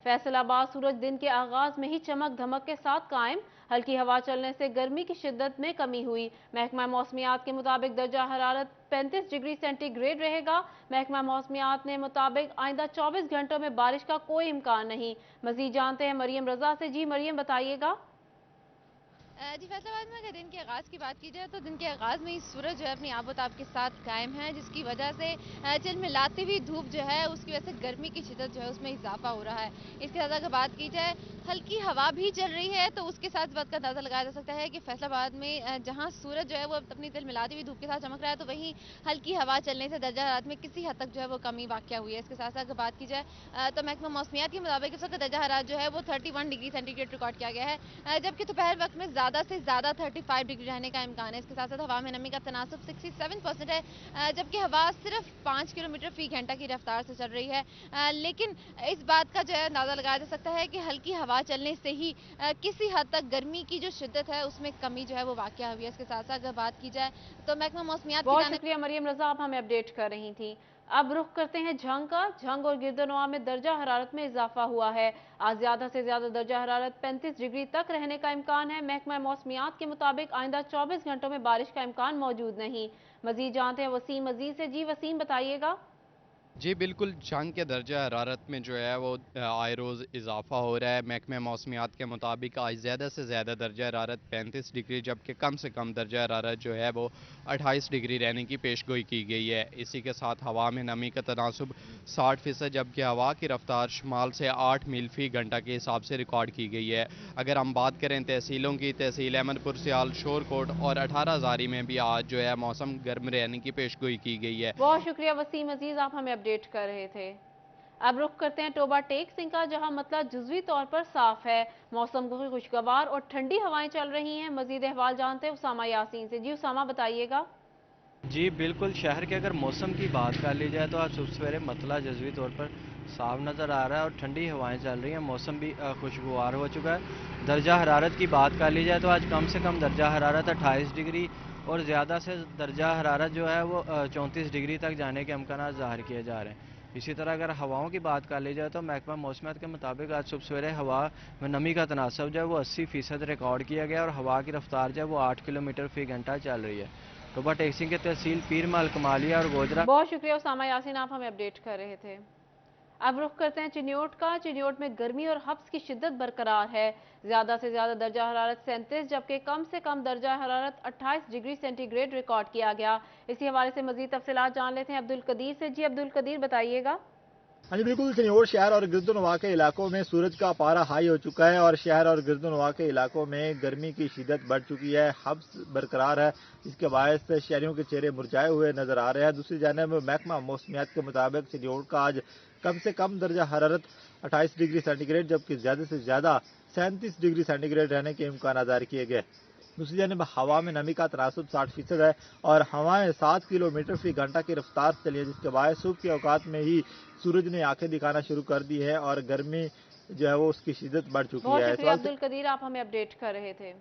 फैसल आबाद सूरज दिन के आगाज में ही चमक धमक के साथ कायम, हल्की हवा चलने से गर्मी की शिद्दत में कमी हुई। महकमा मौसमियात के मुताबिक दर्जा हरारत 35 डिग्री सेंटीग्रेड रहेगा। महकमा मौसमियात ने मुताबिक आइंदा 24 घंटों में बारिश का कोई इम्कान नहीं। मजीद जानते हैं मरियम रजा से। जी मरियम, बताइएगा। जी, फैसलाबाद में अगर दिन के आगाज़ की बात की जाए तो दिन के आगाज़ में ही सूरज जो है अपनी आबोताब के साथ कायम है, जिसकी वजह से चिलमिलाती हुई धूप जो है उसकी वजह से गर्मी की शिद्दत जो है उसमें इजाफा हो रहा है। इसके साथ अगर बात की जाए हल्की हवा भी चल रही है, तो उसके साथ बात का अंदाज़ा लगाया जा सकता है कि फैसलाबाद में जहाँ सूरज जो है वो अपनी चिलमिलाती हुई धूप के साथ चमक रहा है, तो वहीं हल्की हवा चलने से दर्जा हरारत में किसी हद तक जो है वो कमी वाक़या हुई है। इसके साथ साथ अगर बात की जाए तो महकमा मौसमियात के मुताबिक इस वक्त दर्जा हरारत जो है वो 31 डिग्री सेंटीग्रेड रिकॉर्ड किया गया है, जबकि दोपहर वक्त में ज़्यादा से ज़्यादा 35 डिग्री रहने का इम्कान है। इसके साथ साथ हवा में नमी का तनासब 67% है, जबकि हवा सिर्फ 5 किलोमीटर फी घंटा की रफ्तार से चल रही है। लेकिन इस बात का जो है अंदाज़ा लगाया जा सकता है कि हल्की हवा चलने से ही किसी हद तक गर्मी की जो शिद्दत है उसमें कमी जो है वो वाक़या हुई है। इसके साथ साथ अगर बात की जाए तो महकमा मौसमियात की बहुत जानिब शुक्रिया मरियम रजा, आप हमें अपडेट कर रही थी। अब रुख करते हैं झंग का। झंग और गिरदनवा में दर्जा हरारत में इजाफा हुआ है। आज ज्यादा से ज्यादा दर्जा हरारत 35 डिग्री तक रहने का इम्कान है। महकमा मौसमियात के मुताबिक आइंदा 24 घंटों में बारिश का इम्कान मौजूद नहीं। मजीद जानते हैं वसीम मजीद से। जी वसीम, बताइएगा। जी बिल्कुल, जंग के दर्जा हरारत में जो है वो आए रोज़ इजाफा हो रहा है। महकमे मौसमियात के मुताबिक आज ज़्यादा से ज़्यादा दर्जा हरारत 35 डिग्री, जबकि कम से कम दर्जा हरारत जो है वो 28 डिग्री रहने की पेशगोई की गई है। इसी के साथ हवा में नमी का तनासब 60%, जबकि हवा की रफ्तार शुमाल से 8 मील फी घंटा के हिसाब से रिकॉर्ड की गई है। अगर हम बात करें तहसीलों की, तहसील अहमदपुर सियाल, शोरकोट और 18 हज़ारी में भी आज जो है मौसम गर्म रहने की पेशगोई की गई है। बहुत शुक्रिया वसीम अजीज, आप हमें अपडेट कर रहे थे। अब रुख करते हैं टोबा टेक सिंह का, जहां मतला जुजवी तौर पर साफ है। मौसम को खुशगवार और ठंडी हवाएं चल रही हैं। मजीद अहवाल जानते हैं उसामा यासीन से। जी उसामा, बताइएगा। जी बिल्कुल, शहर के अगर मौसम की बात कर ली जाए तो आज सुबह सवेरे मतला जज़वी तौर पर साफ नज़र आ रहा है और ठंडी हवाएं चल रही हैं। मौसम भी खुशगवार हो चुका है। दर्जा हरारत की बात कर ली जाए तो आज कम से कम दर्जा हरारत 28 डिग्री और ज़्यादा से दर्जा हरारत जो है वो 34 डिग्री तक जाने के अमकान ज़ाहिर किए जा रहे हैं। इसी तरह अगर हवाओं की बात कर ली जाए तो महकमा मौसमियात के मुताबिक आज सुबह सवेरे हवा में नमी का तनासब जो है वो 80% रिकॉर्ड किया गया और हवा की रफ्तार जो है वो 8 किलोमीटर फी घंटा चल रही है। टोबा टेक सिंह के तहसील पीर महल, कमालिया और गोजरा। बहुत शुक्रिया उसामा यासीन, आप हमें अपडेट कर रहे थे। अब रुख करते हैं चिन्योट का। चिन्योट में गर्मी और हब्स की शिद्दत बरकरार है। ज्यादा से ज्यादा दर्जा हरारत 37, जबकि कम से कम दर्जा हरारत 28 डिग्री सेंटीग्रेड रिकॉर्ड किया गया। इसी हवाले से मजीद तफसीलात जान लेते हैं अब्दुल कदीर से। जी अब्दुल कदीर, बताइएगा। हाँ जी बिल्कुल, चिन्योट शहर और गिरदुनवा के इलाकों में सूरज का पारा हाई हो चुका है और शहर और गिरदुनवा के इलाकों में गर्मी की शिद्दत बढ़ चुकी है। हब्स बरकरार है, जिसके बायस शहरियों के चेहरे मुरझाए हुए नजर आ रहे हैं। दूसरी जानब महकमा मौसमियात के मुताबिक चिन्योट का आज कम से कम दर्जा हरारत 28 डिग्री सेंटीग्रेड, जबकि ज्यादा से ज्यादा 37 डिग्री सेंटीग्रेड रहने के इम्कान जाहिर किए गए। दूसरी जानब हवा में नमी का तनासब 60% है और हवाएं 7 किलोमीटर फी घंटा की रफ्तार से चली है, जिसके बाद सुबह के औकात में ही सूरज ने आंखें दिखाना शुरू कर दी है और गर्मी जो है वो उसकी शिद्दत बढ़ चुकी बहुत है। शुक्रिया अब्दुल कदीर, आप हमें अपडेट कर रहे थे।